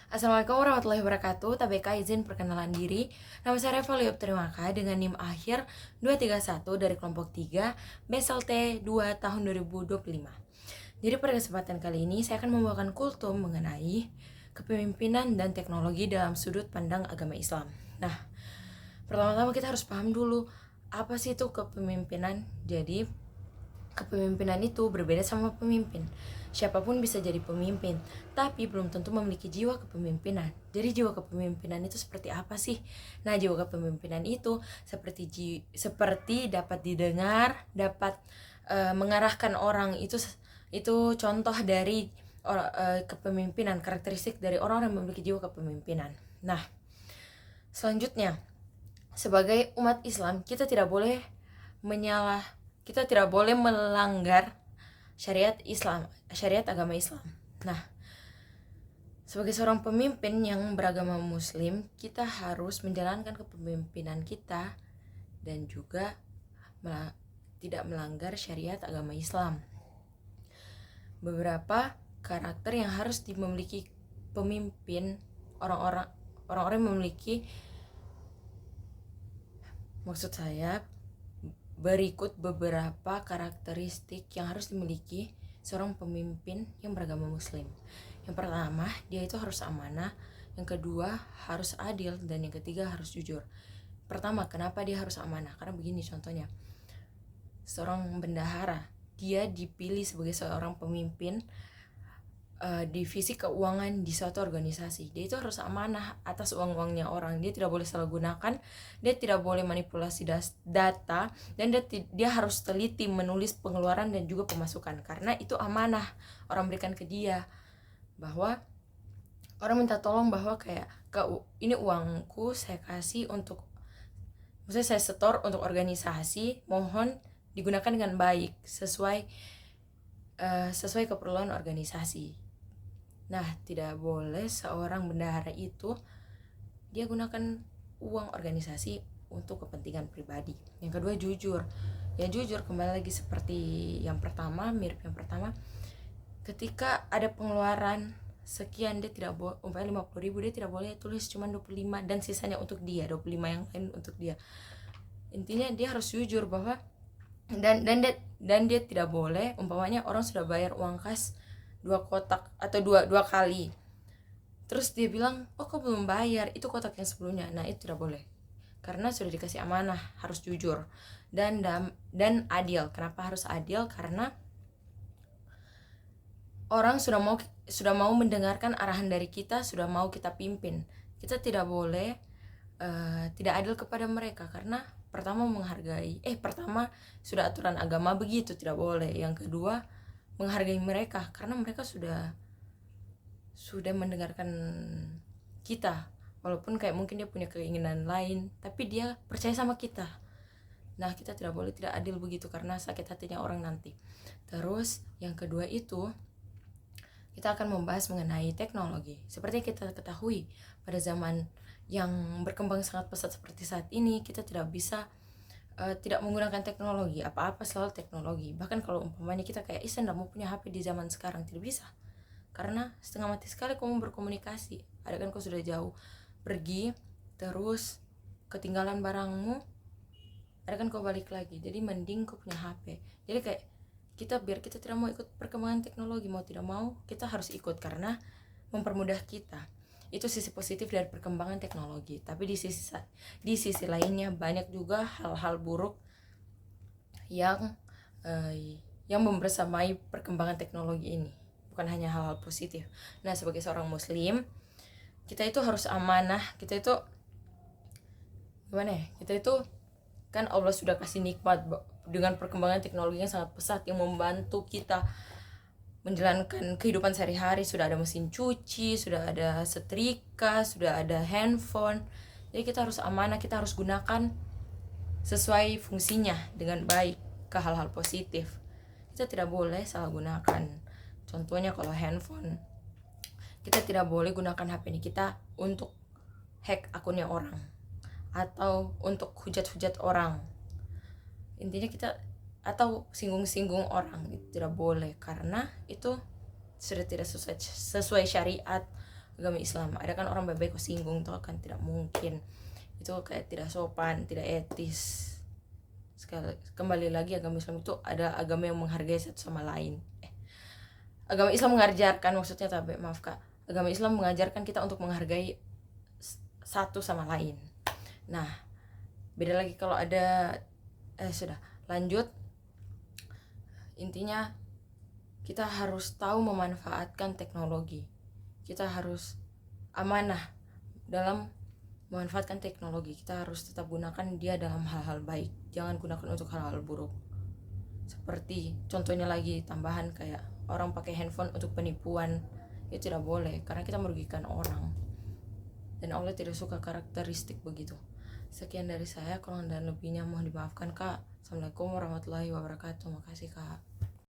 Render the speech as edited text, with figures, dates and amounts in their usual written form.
Assalamualaikum warahmatullahi wabarakatuh. TBK izin perkenalan diri. Nama saya Reva Liop Trimaka dengan NIM akhir 231 dari kelompok 3 BSLT 2 tahun 2025. Jadi pada kesempatan kali ini saya akan membawakan kultum mengenai kepemimpinan dan teknologi dalam sudut pandang agama Islam. Nah, pertama-tama kita harus paham dulu apa sih itu kepemimpinan. Jadi kepemimpinan itu berbeda sama pemimpin. Siapapun bisa jadi pemimpin, tapi belum tentu memiliki jiwa kepemimpinan. Jadi jiwa kepemimpinan itu seperti apa sih? Nah, jiwa kepemimpinan itu seperti dapat didengar, dapat mengarahkan orang. Itu contoh dari kepemimpinan, karakteristik dari orang yang memiliki jiwa kepemimpinan. Nah, selanjutnya, sebagai umat Islam, kita tidak boleh melanggar syariat agama Islam. Nah, sebagai seorang pemimpin yang beragama Muslim, kita harus menjalankan kepemimpinan kita dan juga tidak melanggar syariat agama Islam. Beberapa karakter yang harus dimiliki pemimpin, orang-orang yang memiliki, maksud saya, berikut beberapa karakteristik yang harus dimiliki seorang pemimpin yang beragama Muslim. Yang pertama, dia itu harus amanah. Yang kedua, harus adil. Dan yang ketiga, harus jujur. Pertama, kenapa dia harus amanah? Karena begini contohnya. Seorang bendahara, dia dipilih sebagai seorang pemimpin divisi keuangan di suatu organisasi. Dia itu harus amanah atas uang-uangnya orang. Dia tidak boleh salah gunakan, dia tidak boleh manipulasi data, dan dia harus teliti menulis pengeluaran dan juga pemasukan, karena itu amanah orang berikan ke dia. Bahwa orang minta tolong bahwa kayak, ini uangku saya kasih untuk, maksudnya saya setor untuk organisasi, mohon digunakan dengan baik sesuai keperluan organisasi. Nah, tidak boleh seorang bendahara itu dia gunakan uang organisasi untuk kepentingan pribadi. Yang kedua, jujur. Ya, jujur kembali lagi seperti yang pertama, mirip yang pertama. Ketika ada pengeluaran sekian, dia tidak boleh, umpamanya 50.000, dia tidak boleh tulis cuma 25 dan sisanya untuk dia, 25 yang lain untuk dia. Intinya dia harus jujur bahwa dan dia tidak boleh, umpamanya orang sudah bayar uang kas 2 kotak atau dua kali, terus dia bilang, oh kok belum bayar, itu kotak yang sebelumnya. Nah, itu tidak boleh, karena sudah dikasih amanah. Harus jujur dan adil. Kenapa harus adil? Karena orang sudah mau mendengarkan arahan dari kita, sudah mau kita pimpin. Kita tidak boleh tidak adil kepada mereka, karena pertama sudah aturan agama begitu, tidak boleh. Yang kedua, menghargai mereka, karena mereka sudah mendengarkan kita, walaupun kayak mungkin dia punya keinginan lain, tapi dia percaya sama kita. Nah, kita tidak boleh tidak adil begitu, karena sakit hatinya orang nanti. Terus yang kedua itu, kita akan membahas mengenai teknologi. Seperti kita ketahui, pada zaman yang berkembang sangat pesat seperti saat ini, kita tidak bisa tidak menggunakan teknologi. Apa-apa selalu teknologi. Bahkan kalau umpamanya kita kayak tidak mau punya HP di zaman sekarang, tidak bisa, karena setengah mati sekali kamu berkomunikasi. Ada kan kau sudah jauh pergi, terus ketinggalan barangmu, ada kan kau balik lagi. Jadi mending kau punya HP. Jadi kayak biar kita tidak mau ikut perkembangan teknologi, mau tidak mau kita harus ikut, karena mempermudah kita. Itu sisi positif dari perkembangan teknologi. Tapi di sisi lainnya banyak juga hal-hal buruk yang membersamai perkembangan teknologi ini. Bukan hanya hal-hal positif. Nah, sebagai seorang Muslim, kita itu harus amanah. Kita itu kan Allah sudah kasih nikmat dengan perkembangan teknologi yang sangat pesat, yang membantu kita menjalankan kehidupan sehari-hari. Sudah ada mesin cuci, sudah ada setrika, sudah ada handphone. Jadi kita harus amanah, kita harus gunakan sesuai fungsinya dengan baik ke hal-hal positif. Kita tidak boleh salah gunakan. Contohnya kalau handphone, kita tidak boleh gunakan HP ini kita untuk hack akunnya orang atau untuk hujat-hujat orang. Intinya kita, atau singgung-singgung orang, itu tidak boleh, karena itu sudah tidak sesuai syariat. agama Islam. Ada kan orang baik-baik kok singgung tuh, kan tidak mungkin, itu kayak tidak sopan, tidak etis. Sekali kembali lagi, agama Islam itu ada agama yang menghargai satu sama lain. Agama Islam mengajarkan, maksudnya tapi maaf kak, agama Islam mengajarkan kita untuk menghargai satu sama lain. Nah, beda lagi kalau ada sudah lanjut. Intinya kita harus tahu memanfaatkan teknologi. Kita harus amanah dalam memanfaatkan teknologi. Kita harus tetap gunakan dia dalam hal-hal baik. Jangan gunakan untuk hal-hal buruk. Seperti contohnya lagi tambahan kayak orang pakai handphone untuk penipuan. Itu tidak boleh karena kita merugikan orang. Dan Allah tidak suka karakteristik begitu. Sekian dari saya, kurang dan lebihnya mohon dimaafkan kak. Assalamualaikum warahmatullahi wabarakatuh. Makasih kak.